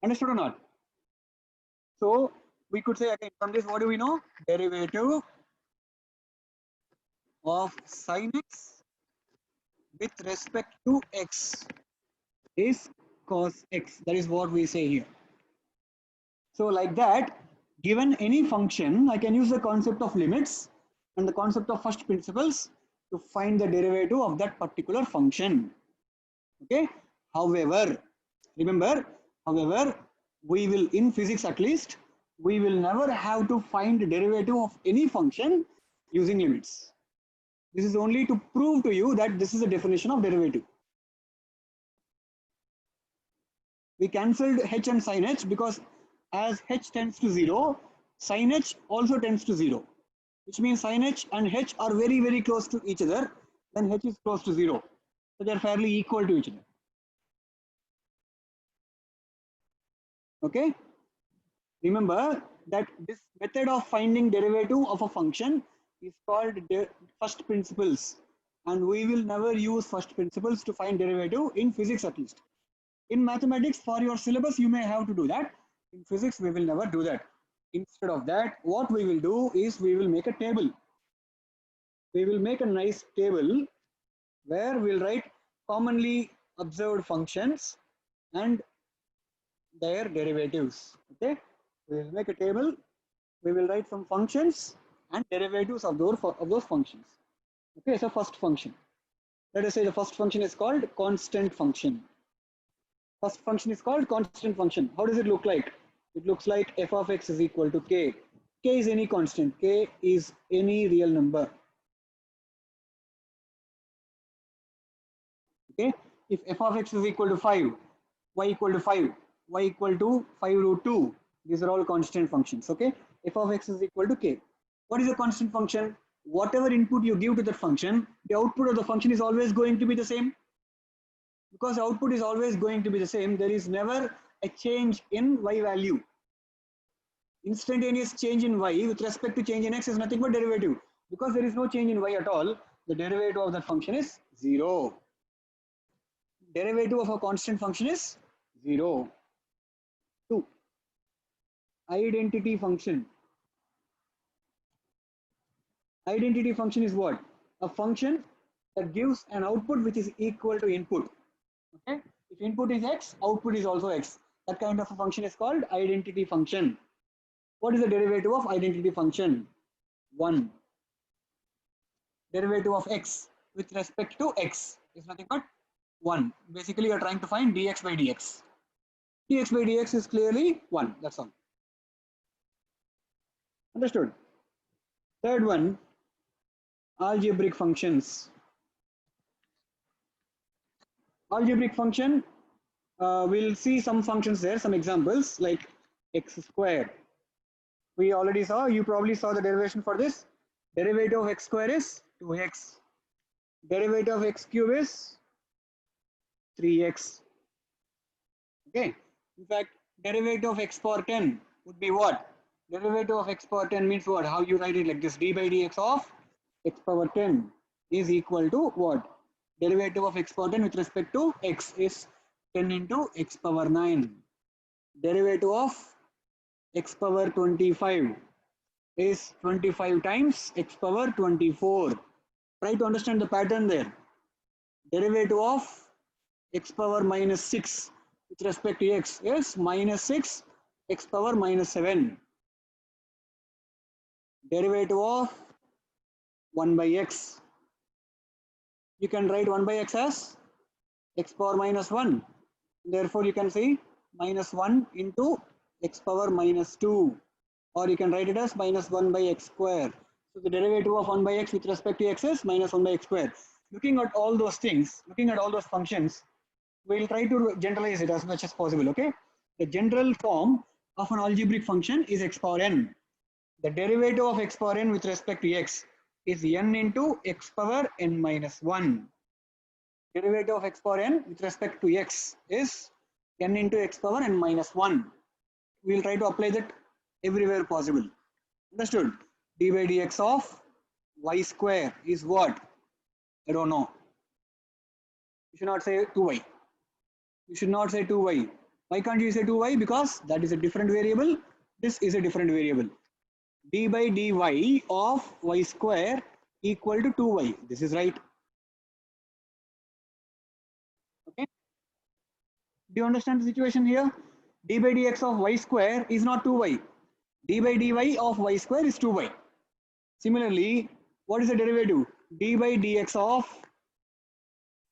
Understood or not? So we could say again from this, what do we know? Derivative of sin x with respect to x is cos x. That is what we say here. So like that, given any function, I can use the concept of limits and the concept of first principles to find the derivative of that particular function. Okay. However, remember, however, we will, in physics at least, we will never have to find the derivative of any function using limits. This is only to prove to you that this is the definition of derivative. We cancelled h and sin h because as h tends to 0, sin h also tends to 0, which means sin h and h are very, very close to each other. Then h is close to 0. So they are fairly equal to each other. Okay. Remember that this method of finding derivative of a function is called first principles, and we will never use first principles to find derivative in physics at least. In mathematics, for your syllabus, you may have to do that. In physics, we will never do that. Instead of that, what we will do is we will make a table. We will make a nice table where we'll write commonly observed functions and their derivatives. Okay, we will make a table. We will write some functions and derivatives of those functions. Okay, so first function. Let us say the first function is called constant function. First function is called constant function. How does it look like? It looks like f of x is equal to k. K is any constant. K is any real number. Okay, if f of x is equal to 5, y equal to 5, y equal to 5 root 2, these are all constant functions. Okay, f of x is equal to k. What is a constant function? Whatever input you give to that function, the output of the function is always going to be the same. Because output is always going to be the same, there is never a change in y value. Instantaneous change in y with respect to change in x is nothing but derivative. Because there is no change in y at all, the derivative of that function is 0. Derivative of a constant function is 0. 2. Identity function. Identity function is what? A function that gives an output which is equal to input. Okay? If input is x, output is also x. That kind of a function is called identity function. What is the derivative of identity function? 1. Derivative of x with respect to x is nothing but 1. Basically, you are trying to find dx by dx. Dx by dx is clearly 1. That's all. Understood? Third one, algebraic functions. Algebraic function, we'll see some functions there, some examples like x square. We already saw, you probably saw the derivation for this. Derivative of x square is 2x. Derivative of x cube is 3x. Okay. In fact, derivative of x power 10 would be what? Derivative of x power 10 means what? How you write it like this? D by dx of x power 10 is equal to what? Derivative of x power 10 with respect to x is 10 into x power 9. Derivative of x power 25 is 25 times x power 24. Try to understand the pattern there. Derivative of x power minus 6 with respect to x is minus 6 x power minus 7. Derivative of 1 by x. You can write 1 by x as x power minus 1. Therefore, you can say minus 1 into x power minus 2. Or you can write it as minus 1 by x square. So the derivative of 1 by x with respect to x is minus 1 by x square. Looking at all those things, looking at all those functions, we'll try to generalize it as much as possible. Okay. The general form of an algebraic function is x power n. The derivative of x power n with respect to x is n into x power n minus 1. Derivative of x power n with respect to x is n into x power n minus 1. We'll try to apply that everywhere possible. Understood? D by dx of y square is what? I don't know. You should not say 2y. You should not say 2y. Why can't you say 2y? Because that is a different variable. This is a different variable. D by dy of y square equal to 2y. This is right. Okay. Do you understand the situation here? D by dx of y square is not 2y. D by dy of y square is 2y. Similarly, what is the derivative? D by dx of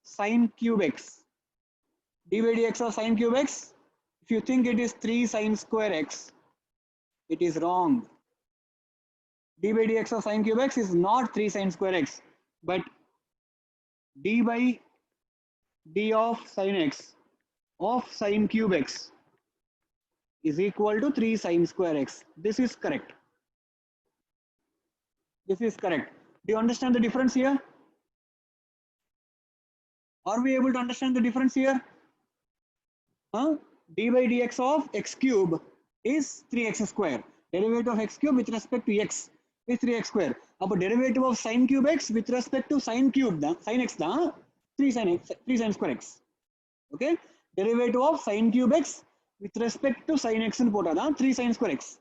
sine cube x. D by dx of sine cube x, if you think it is 3 sine square x, it is wrong. D by dx of sine cube x is not 3 sine square x, but d by d of sine x of sine cube x is equal to 3 sine square x. This is correct. This is correct. Do you understand the difference here? Are we able to understand the difference here? Huh? D by dx of x cube is 3x square. Derivative of x cube with respect to x is 3x square. Now, derivative of sine cube x with respect to sine cube, sine x, 3 sine square x. Okay? Derivative of sine cube x with respect to sine x in pota, 3 sine square x.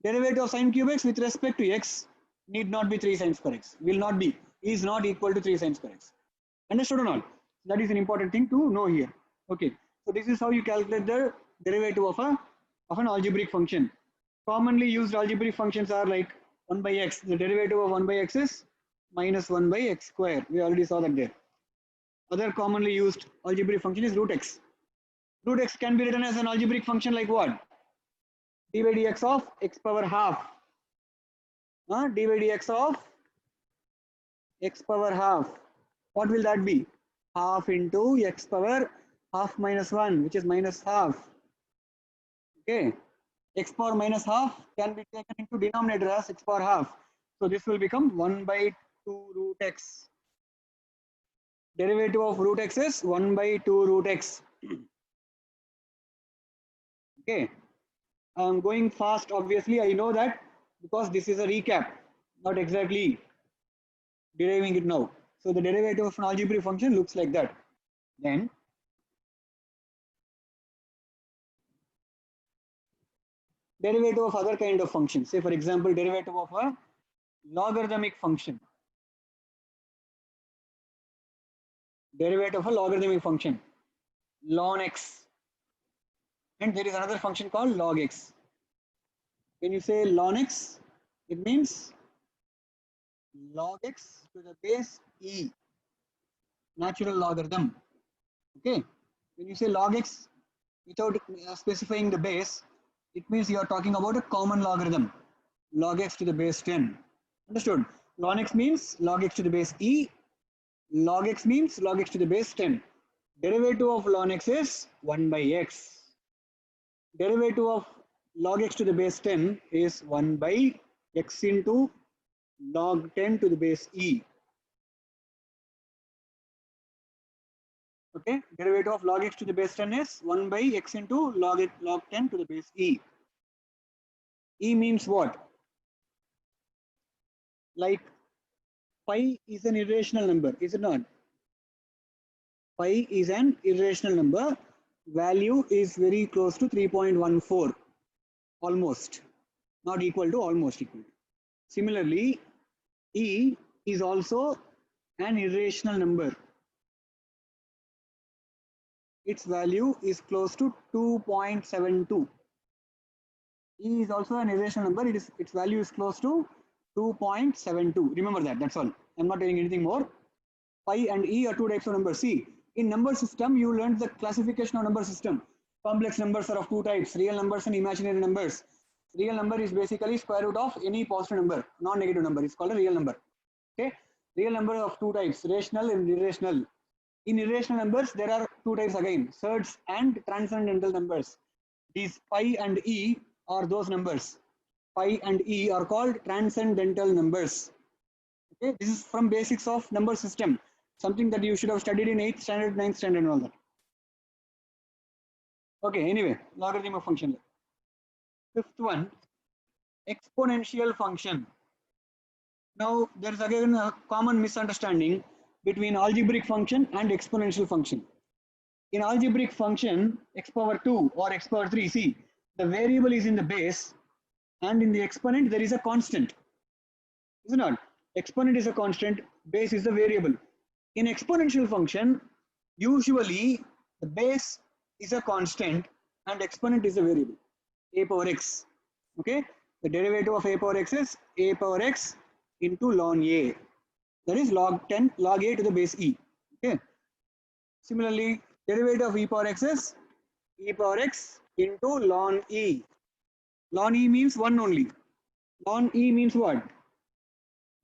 Derivative of sine cube x with respect to x need not be 3 sine square x. Will not be. Is not equal to 3 sine square x. Understood or not? That is an important thing to know here. Okay. So this is how you calculate the derivative of an algebraic function. Commonly used algebraic functions are like 1 by x. The derivative of 1 by x is minus 1 by x square. We already saw that there. Other commonly used algebraic function is root x. Root x can be written as an algebraic function like what? D by dx of x power half. D by dx of x power half. What will that be? Half into x power half minus 1, which is minus half. Okay. X power minus half can be taken into denominator as x power half. So this will become 1 by 2 root x. Derivative of root x is 1 by 2 root x. Okay. I am going fast, obviously. I know that because this is a recap, not exactly deriving it now. So the derivative of an algebraic function looks like that. Then derivative of other kind of functions. Say for example, derivative of a logarithmic function. Derivative of a logarithmic function. Ln x. And there is another function called log x. When you say ln x, it means log x to the base e, natural logarithm. Okay. When you say log x without specifying the base, it means you are talking about a common logarithm. Log x to the base 10. Understood? Ln x means log x to the base e. Log x means log x to the base 10. Derivative of ln x is 1 by x. Derivative of log x to the base 10 is 1 by x into log 10 to the base e. Okay, derivative of log x to the base 10 is 1 by x into log 10 to the base e. E means what? Like pi is an irrational number, is it not? Pi is an irrational number. Value is very close to 3.14, almost, not equal to, almost equal to. Similarly, E is also an irrational number. Its value is close to 2.72. E is also an irrational number. Its value is close to 2.72. Remember that. That's all. I'm not telling anything more. Pi and E are two types of numbers. See, in number system, you learned the classification of number system. Complex numbers are of two types: real numbers and imaginary numbers. Real number is basically square root of any positive number, non-negative number. It's called a real number. Okay, real number of two types: rational and irrational. In irrational numbers, there are two types again: surds and transcendental numbers. These pi and E are those numbers. Pi and E are called transcendental numbers. Okay, this is from basics of number system, something that you should have studied in 8th standard, 9th standard and all that. Okay, anyway, logarithm of function. Fifth one, exponential function. Now, there is again a common misunderstanding between algebraic function and exponential function. In algebraic function, x power 2 or x power 3, see, the variable is in the base and in the exponent there is a constant. Is it not? Exponent is a constant, base is the variable. In exponential function, usually the base is a constant and exponent is a variable, a power x. Okay, the derivative of a power x is a power x into ln a. That is log 10 log a to the base e. Okay. Similarly, derivative of e power x is e power x into ln e. Ln e means 1 only. Ln e means what?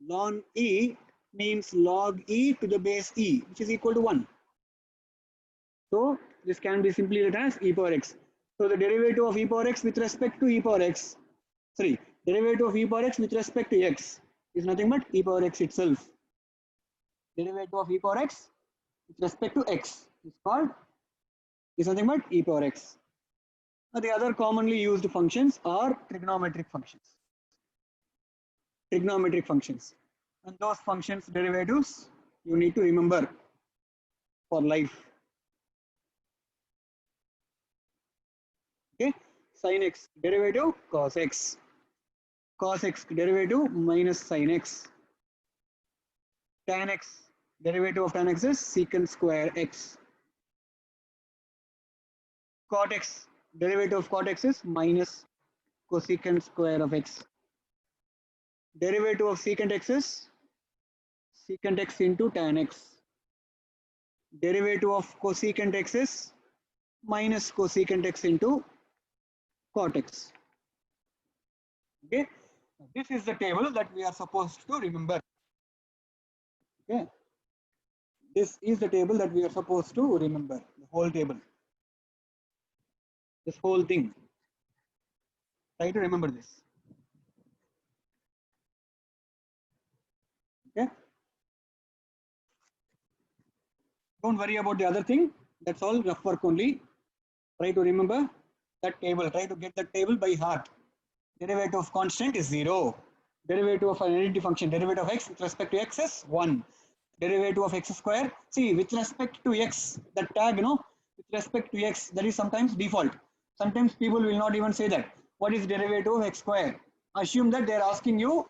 Ln e means log e to the base e, which is equal to 1. So this can be simply written as e power x. So the derivative of e power x with respect to e power x, derivative of e power x with respect to x is nothing but e power x itself. Derivative of e power x with respect to x is nothing but e power x. Now the other commonly used functions are trigonometric functions. Trigonometric functions, and those functions derivatives you need to remember for life. Okay, sin x derivative cos x, cos x derivative minus sin x, tan x derivative of tan x is secant square x, cot x derivative of cot x is minus cosecant square of x. Derivative of secant x is secant x into tan x. Derivative of cosecant x is minus cosecant x into cot x. Okay, this is the table that we are supposed to remember. Okay, this is the table that we are supposed to remember. The whole table, this whole thing. Try to remember this. Okay. Don't worry about the other thing. That's all rough work only. Try to remember that table. Try to get that table by heart. Derivative of constant is 0. Derivative of an identity function, derivative of x with respect to x is 1. Derivative of x square. See, with respect to x, that tag, with respect to x, that is sometimes default. Sometimes people will not even say that. What is derivative of x square? Assume that they are asking you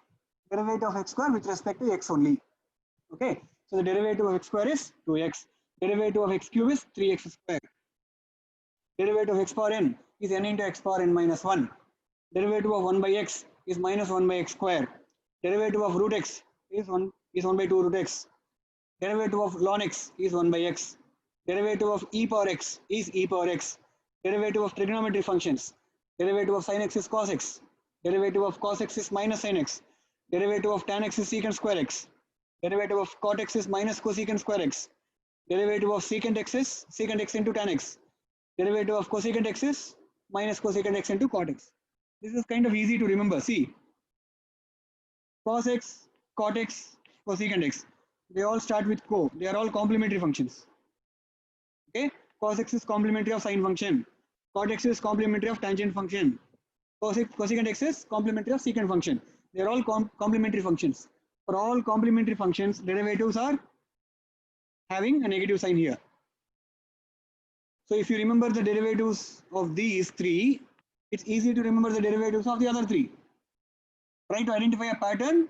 derivative of x square with respect to x only. Okay, so the derivative of x square is 2x. Derivative of x cube is 3x square. Derivative of x power n is n into x power n minus 1. Derivative of 1 by x is minus 1 by x square. Derivative of root x is 1 by 2 root x. Derivative of ln x is 1 by x. Derivative of e power x is e power x. Derivative of trigonometry functions. Derivative of sin x is cos x. Derivative of cos x is minus sin x. Derivative of tan x is secant square x. Derivative of cot x is minus cosecant square x. Derivative of secant x is secant x into tan x. Derivative of cosecant x is minus cosecant x into cot x. This is kind of easy to remember. See, cos x, cot x, cosecant x. They all start with co. They are all complementary functions. Okay, cos x is complementary of sine function. Cot x is complementary of tangent function. Cosecant x is complementary of secant function. They are all complementary functions. For all complementary functions, derivatives are having a negative sign here. So if you remember the derivatives of these three, it's easy to remember the derivatives of the other three. Try to identify a pattern,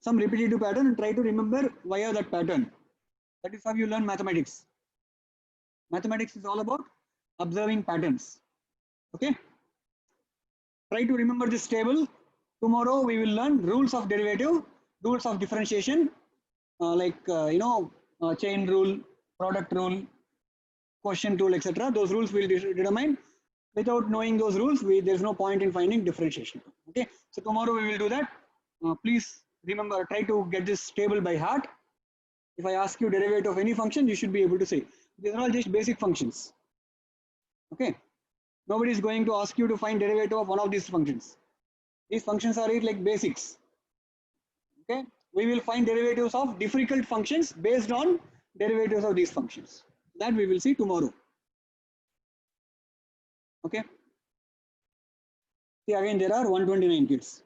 some repetitive pattern, and try to remember via that pattern. That is how you learn mathematics. Mathematics is all about observing patterns. Okay. Try to remember this table. Tomorrow we will learn rules of derivative, rules of differentiation, chain rule, product rule, quotient rule, etc. Those rules will determine. Without knowing those rules, there's no point in finding differentiation. Okay, so tomorrow we will do that. Please remember, try to get this table by heart. If I ask you derivative of any function, you should be able to say. These are all just basic functions. Okay, nobody is going to ask you to find derivative of one of these functions. These functions are like basics. Okay, we will find derivatives of difficult functions based on derivatives of these functions. That we will see tomorrow. Okay. See, again there are 129 kids.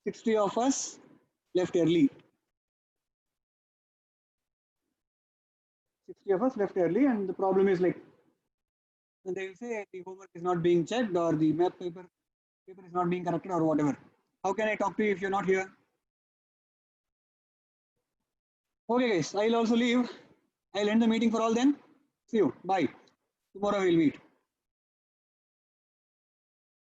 60 of us left early. 60 of us left early, and the problem is like and they will say the homework is not being checked or the math paper is not being corrected or whatever. How can I talk to you if you're not here? Okay, guys, I'll also leave. I'll end the meeting for all then. See you. Bye. Tomorrow we'll meet.